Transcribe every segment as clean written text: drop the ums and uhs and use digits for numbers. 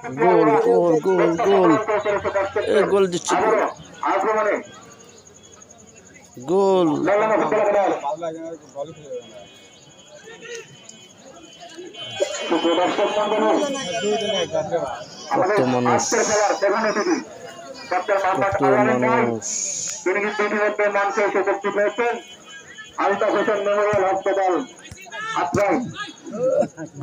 গোল গোল গোল গোল এ গোল দিচ্ছে গোল কত মানুষ কত মানুষ তিনি কিন্তু ইতিমধ্যে মঞ্চে এসে উপস্থিত হয়েছেন। আলতাফ হোসেন মেমোরিয়াল হাসপাতাল আত্রাই।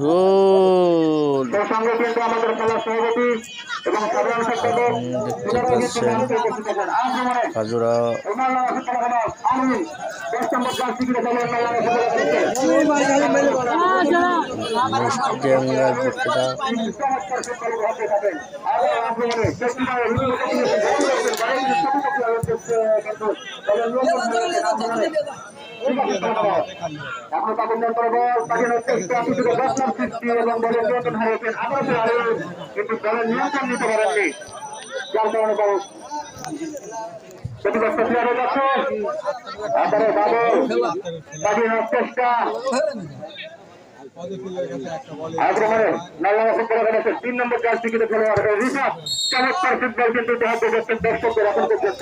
গোল সেই সঙ্গে কিন্তু আমাদের খেলার সভাপতি এবং সাধারণ সম্পাদক দেখতে পাচ্ছেন খাজুরা এখন তাদের নিয়ন্ত্রণ সৃষ্টি এবং দলের নিয়ন্ত্রণ হারিয়েছেন। আবারও কিন্তু দলের নিয়ন্ত্রণ নিতে পারেননি, যার কারণে তার ক্ষতিগ্রস্ত প্লেয়ার হয়ে যাচ্ছে। তারপরে বাবুল চেষ্টা আক্রমণে নাল্লামাসে 3 নম্বর জার্সি কিন্তু খেলোয়াড় রিফাত চমৎকার ফুটবল কিন্তু দেখাতে যাচ্ছেন দর্শকদের এখন পর্যন্ত।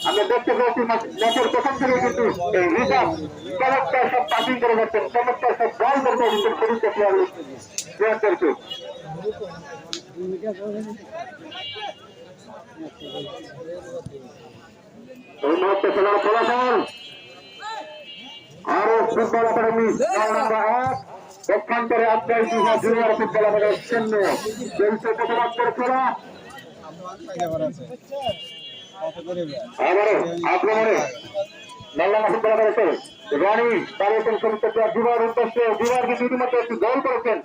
আমরা দেখতে পেয়েছি ম্যাচের প্রথম থেকে কিন্তু এই রিফাত চমৎকার সব পাসিং করে যাচ্ছেন, চমৎকার সব বল করতে দিচ্ছেন শরীরকে প্লেয়ারদেরকে। এই মুহূর্তে খেলার ফলাফল আরো ফুটবল একাডেমি পক্ষান্তরে আত্মাই জুনিয়র ফুটবল একাডেমি 0 চলছে প্রথমার্ধের খেলা। এবারে আক্রমণে নাল্লামা ফুটবল একাডেমি রানী দাঁড়িয়েছেন সমস্ত যুবার উদ্দেশ্যে। যুবার কিন্তু ইতিমধ্যে একটি গোল করেছেন।